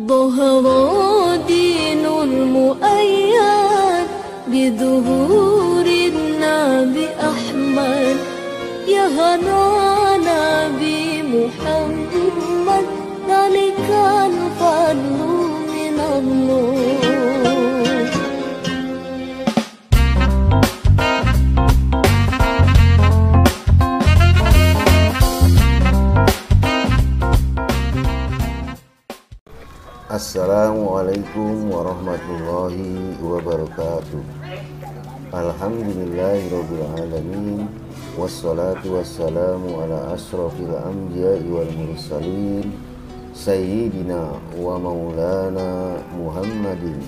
ظهر دين المؤيد بظهور النبي أحمد يا هنانا بمحمد ذلك الفضل من الله. Assalamualaikum warahmatullahi wabarakatuh. Alhamdulillahirabbil alamin. Wassalatu wassalamu ala asyrafil anbiya'i wal mursalin sayyidina wa maulana Muhammadin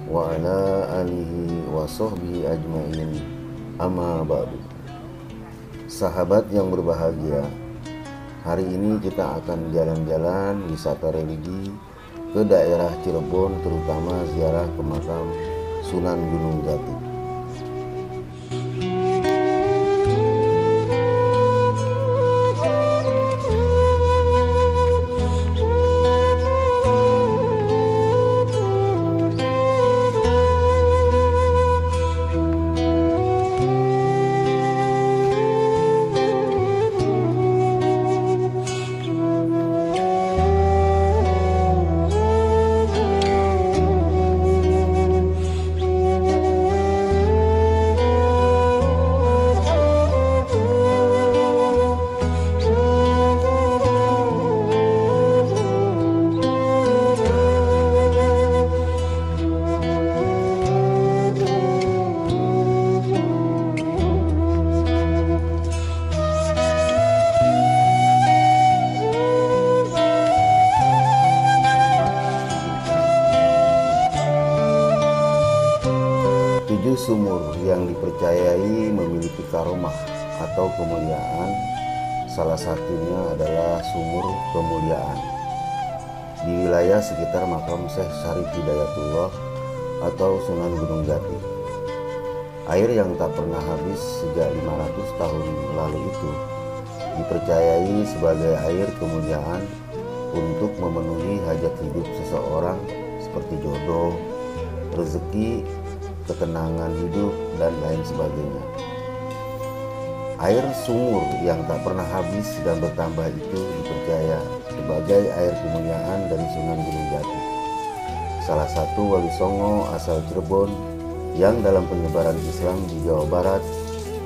wa ala alihi wa sahbihi ajmain. Amma ba'du. Sahabat yang berbahagia, hari ini kita akan jalan-jalan wisata religi ke daerah Cirebon, terutama ziarah ke makam Sunan Gunung Jati. Sumur yang dipercayai memiliki karomah atau kemuliaan, salah satunya adalah sumur kemuliaan di wilayah sekitar makam Syekh Syarif Hidayatullah atau Sunan Gunung Jati. Air yang tak pernah habis sejak 500 tahun lalu itu dipercayai sebagai air kemuliaan untuk memenuhi hajat hidup seseorang seperti jodoh, rezeki, ketenangan hidup, dan lain sebagainya. Air sumur yang tak pernah habis dan bertambah itu dipercaya sebagai air kemuliaan dari Sunan Gunung Jati, salah satu wali songo asal Cirebon yang dalam penyebaran Islam di Jawa Barat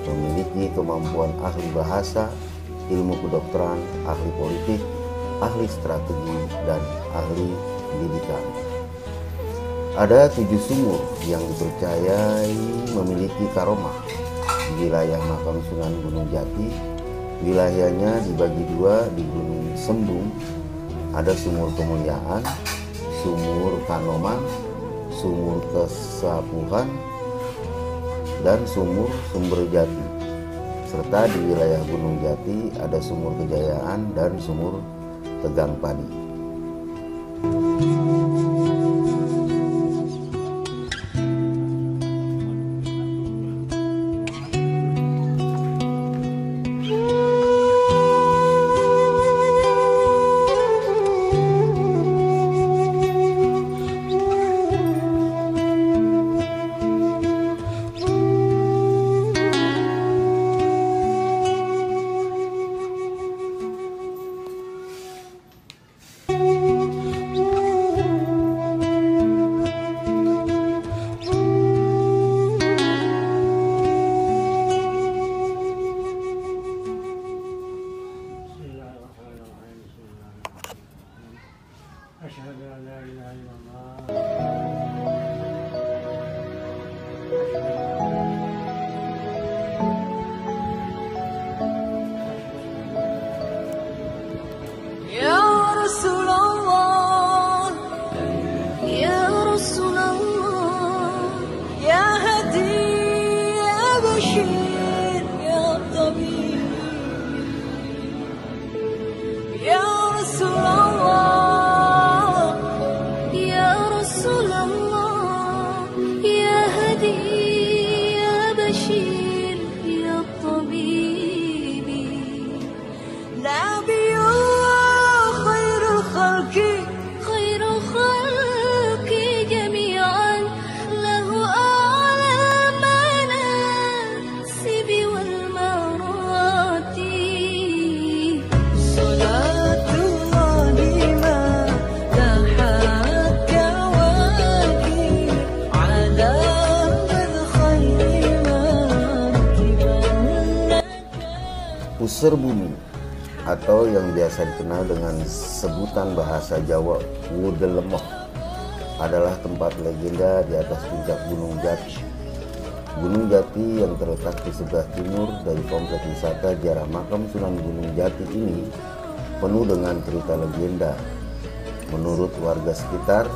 memiliki kemampuan ahli bahasa, ilmu kedokteran, ahli politik, ahli strategi, dan ahli pendidikan. Ada 7 sumur yang dipercayai memiliki karomah di wilayah makam Sunan Gunung Jati. Wilayahnya dibagi 2 di Gunung Sembung. Ada sumur kemuliaan, sumur kanoman, sumur kesapuhan, dan sumur sumber jati. Serta di wilayah Gunung Jati ada sumur kejayaan dan sumur tegang padi. Ya Rasulullah Puseur Bumi atau yang biasa dikenal dengan sebutan bahasa Jawa Wudelemoh adalah tempat legenda di atas puncak Gunung Jati. Gunung Jati yang terletak di sebelah timur dari komplek wisata Ziarah Makam Sunan Gunung Jati ini penuh dengan cerita legenda. Menurut warga sekitar,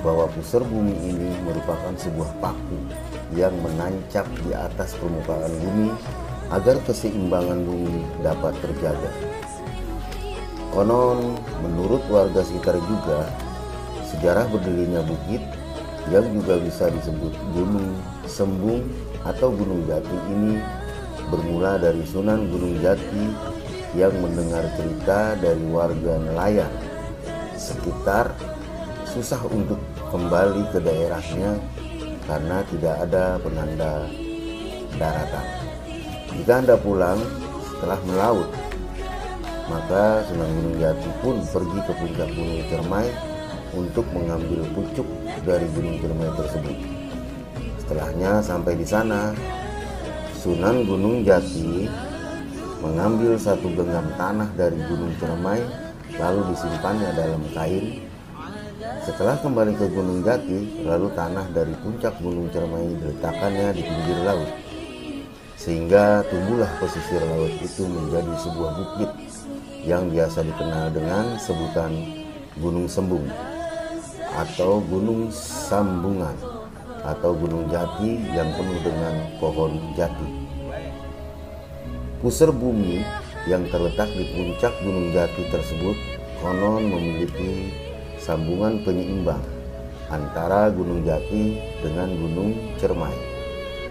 bahwa puseur bumi ini merupakan sebuah paku yang menancap di atas permukaan bumi agar keseimbangan bumi dapat terjaga. Konon, menurut warga sekitar juga, sejarah berdirinya bukit yang juga bisa disebut Gunung Sembung atau Gunung Jati ini bermula dari Sunan Gunung Jati yang mendengar cerita dari warga nelayan sekitar susah untuk kembali ke daerahnya karena tidak ada penanda daratan. Jika Anda pulang setelah melaut, maka Sunan Gunung Jati pun pergi ke puncak Gunung Cermai untuk mengambil pucuk dari Gunung Cermai tersebut. Setelahnya sampai di sana, Sunan Gunung Jati mengambil satu genggam tanah dari Gunung Cermai lalu disimpannya dalam kain. Setelah kembali ke Gunung Jati, lalu tanah dari puncak Gunung Cermai diletakkannya di pinggir laut, sehingga tumbuhlah pesisir laut itu menjadi sebuah bukit yang biasa dikenal dengan sebutan Gunung Sembung atau Gunung Sambungan atau Gunung Jati yang penuh dengan pohon jati. Puseur bumi yang terletak di puncak Gunung Jati tersebut konon memiliki sambungan penyeimbang antara Gunung Jati dengan Gunung Cermai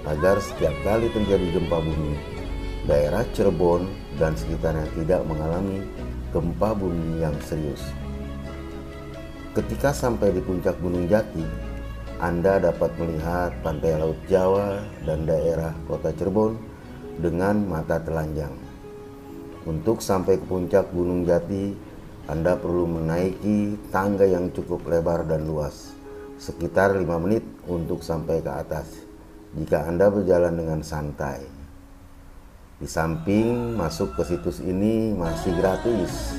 agar setiap kali terjadi gempa bumi, daerah Cirebon dan sekitarnya tidak mengalami gempa bumi yang serius. Ketika sampai di puncak Gunung Jati, Anda dapat melihat pantai Laut Jawa dan daerah kota Cirebon dengan mata telanjang. Untuk sampai ke puncak Gunung Jati, Anda perlu menaiki tangga yang cukup lebar dan luas, sekitar 5 menit untuk sampai ke atas jika Anda berjalan dengan santai. Di samping masuk ke situs ini masih gratis,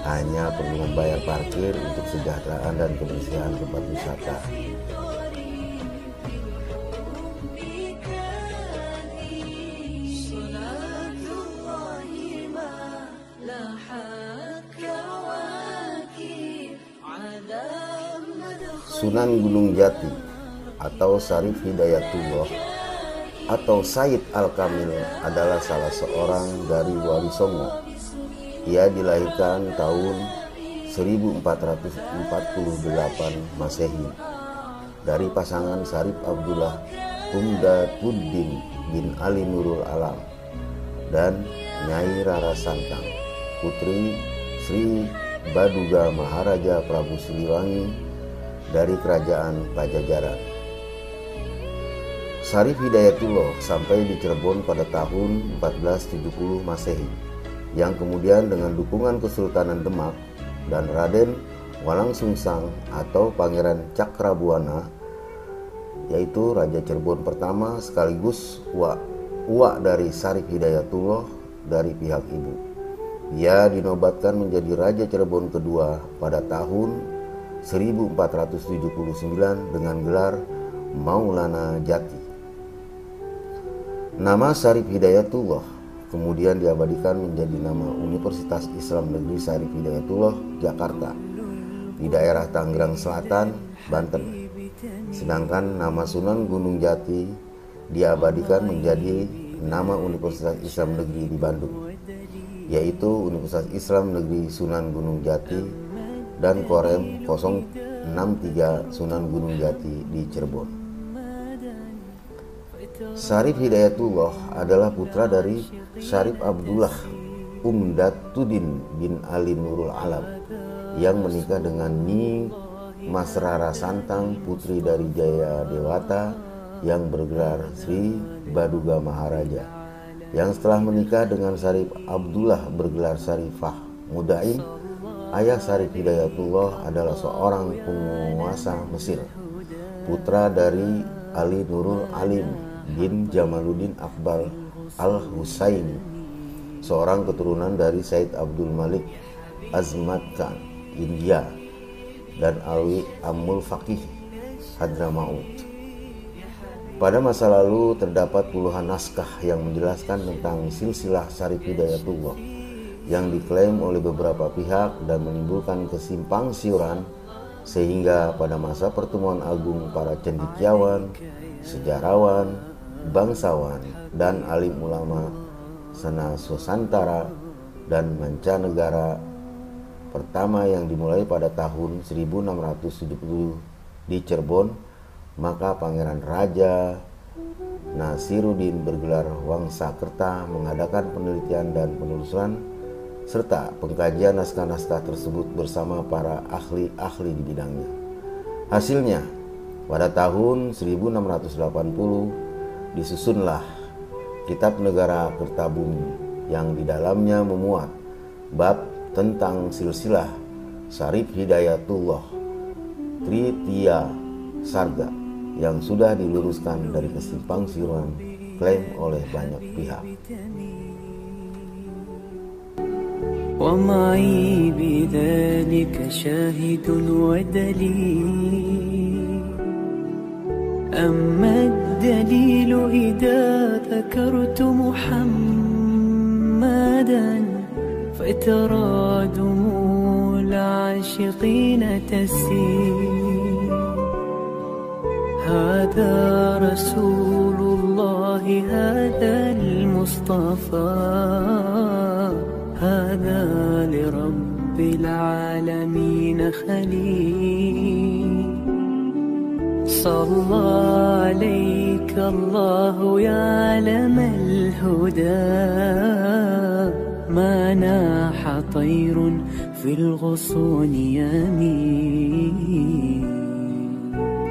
hanya perlu membayar parkir untuk kesejahteraan dan kebersihan tempat wisata. Sunan Gunung Jati atau Syarif Hidayatullah atau Said Al-Kamil adalah salah seorang dari Wali Songo. Ia dilahirkan tahun 1448 Masehi dari pasangan Syarif Abdullah Umdatuddin bin Ali Nurul Alam dan Nyai Rara Santang, putri Sri Baduga Maharaja Prabu Siliwangi dari Kerajaan Pajajaran. Syarif Hidayatullah sampai di Cirebon pada tahun 1470 Masehi, yang kemudian dengan dukungan Kesultanan Demak dan Raden Walangsungsang atau Pangeran Cakrabuana, yaitu Raja Cirebon pertama sekaligus uak dari Syarif Hidayatullah dari pihak ibu. Ia dinobatkan menjadi Raja Cirebon kedua pada tahun 1479 dengan gelar Maulana Jati. Nama Syarif Hidayatullah kemudian diabadikan menjadi nama Universitas Islam Negeri Syarif Hidayatullah Jakarta di daerah Tangerang Selatan, Banten. Sedangkan nama Sunan Gunung Jati diabadikan menjadi nama Universitas Islam Negeri di Bandung, yaitu Universitas Islam Negeri Sunan Gunung Jati dan Korem 063 Sunan Gunung Jati di Cirebon. Syarif Hidayatullah adalah putra dari Syarif Abdullah Umdatuddin bin Ali Nurul Alam yang menikah dengan Nyi Mas Rara Santang, putri dari Jaya Dewata yang bergelar Sri Baduga Maharaja, yang setelah menikah dengan Syarif Abdullah bergelar Syarifah Mudaim. Ayah Syarif Hidayatullah adalah seorang penguasa Mesir, putra dari Ali Nurul Alim bin Jamaluddin Akbar Al-Husaini seorang keturunan dari Said Abdul Malik Azmat Khan, India, dan Alwi Amul Faqih, Hadramaut. Pada masa lalu terdapat puluhan naskah yang menjelaskan tentang silsilah Syarif Hidayatullah yang diklaim oleh beberapa pihak dan menimbulkan kesimpang siuran, sehingga pada masa pertemuan agung para cendekiawan, sejarawan, bangsawan, dan alim ulama senusantara dan mancanegara pertama yang dimulai pada tahun 1670 di Cirebon, maka Pangeran Raja Nasiruddin bergelar Wangsakerta mengadakan penelitian dan penelusuran serta pengkajian naskah-naskah tersebut bersama para ahli-ahli di bidangnya. Hasilnya, pada tahun 1680 disusunlah Kitab Negara Kertabumi yang di dalamnya memuat bab tentang silsilah Syarif Hidayatullah Tritya Sarga yang sudah diluruskan dari kesimpang siuran klaim oleh banyak pihak. ومعي بذلك شاهد ودليل أما الدليل إذا ذكرت محمدا فترى دموع العاشقين تسيل هذا رسول الله هذا المصطفى هذا لرب العالمين خليل صلى عليك الله يا علم الهدى ما ناح طير في الغصون يمين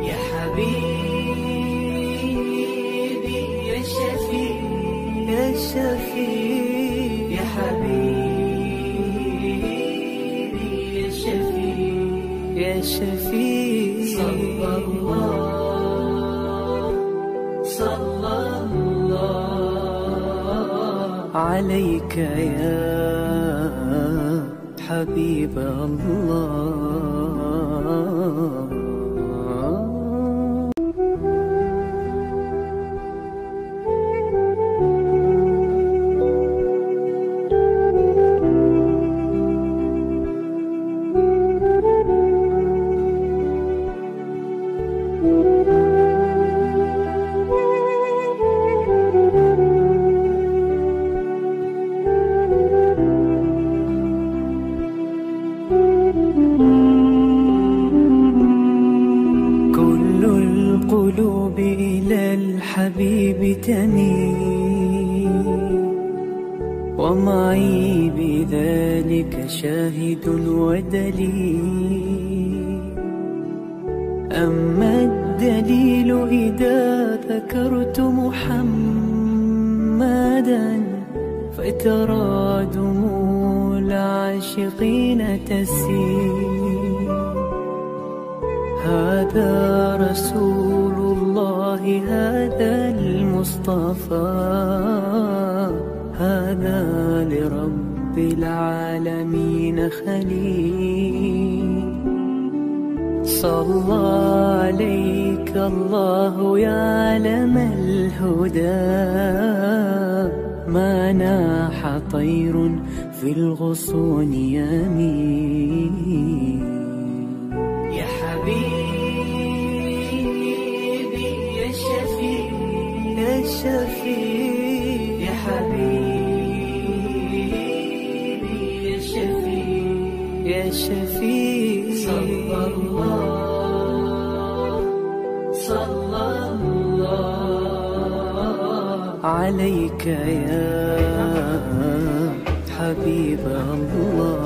يا حبيبي يا شفيع يا شفيع يا حبيبي يا شفيع يا شفيع صلى الله عليك يا حبيب الله. الحبيب تميل ومعي بذلك شاهد ودليل أما الدليل إذا ذكرت محمدا فترى دموع العاشقين تسيل هذا رسول الله هذا المصطفى هذا لرب العالمين خليل صلى عليك الله يا علم الهدى ما ناح طير في الغصون يمين يا حبيبي يا شفيع يا شفيع يا حبيبي يا شفيع يا شفيع صلى الله عليك يا حبيب الله.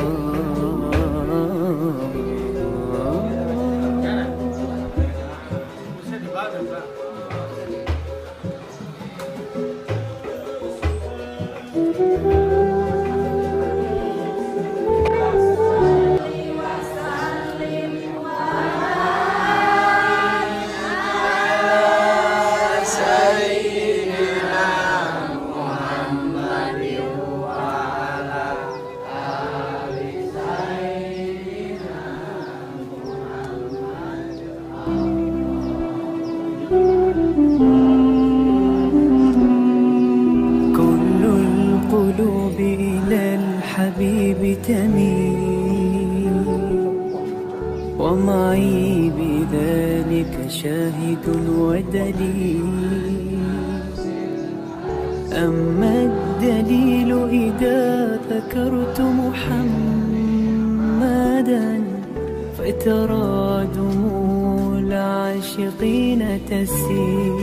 ومعي بذلك شاهد ودليل. أما الدليل إذا ذكرت محمدا فترى دموع العاشقين تسيل.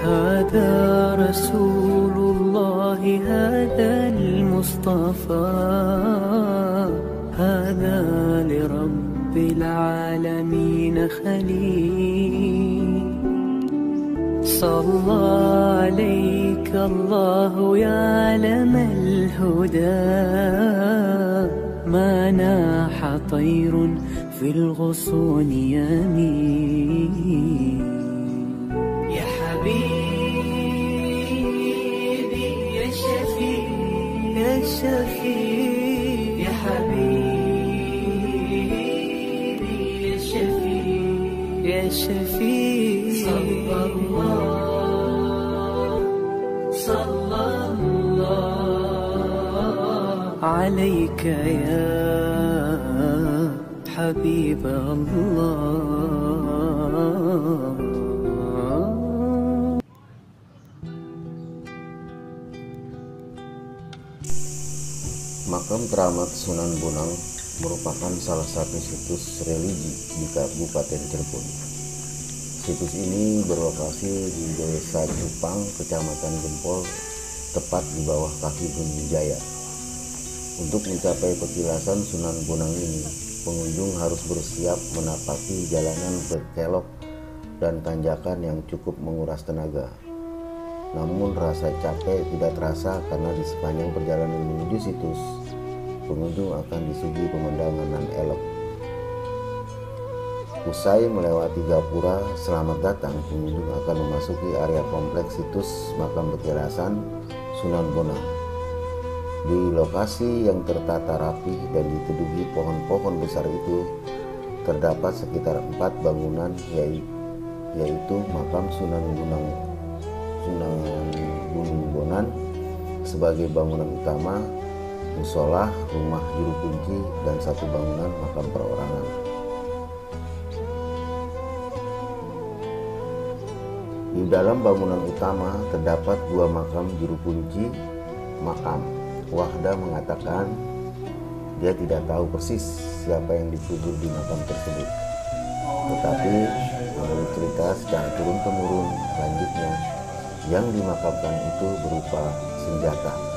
هذا رسول الله، هذا المصطفى، هذا لرب العالمين خليل. صلى عليك الله يا علم الهدى، ما ناح طير في الغصون يمين. يا حبيبي يا شفيع يا شفيع، يا حبيبي يا شفيع يا شفيع. صلى الله عليك يا حبيب الله. Makam Keramat Sunan Bonang merupakan salah satu situs religi di Kabupaten Cirebon. Situs ini berlokasi di Desa Jupang, Kecamatan Gempol, tepat di bawah kaki Gunung Jaya. Untuk mencapai petilasan Sunan Bonang ini, pengunjung harus bersiap menapaki jalanan berkelok dan tanjakan yang cukup menguras tenaga. Namun rasa capek tidak terasa karena di sepanjang perjalanan menuju situs, pengunjung akan disuguhi pemandangan yang elok. Usai melewati gapura selamat datang, pengunjung akan memasuki area kompleks situs makam petilasan Sunan Bonang. Di lokasi yang tertata rapi dan diteduhi pohon-pohon besar itu, terdapat sekitar 4 bangunan, yaitu makam Sunan Gunung Bonan sebagai bangunan utama, musola, rumah juru kunci, dan 1 bangunan makam perorangan. Di dalam bangunan utama terdapat 2 makam juru kunci makam. Wahda mengatakan dia tidak tahu persis siapa yang dikubur di makam tersebut, tetapi menurut cerita secara turun-temurun selanjutnya, yang dimakamkan itu berupa senjata.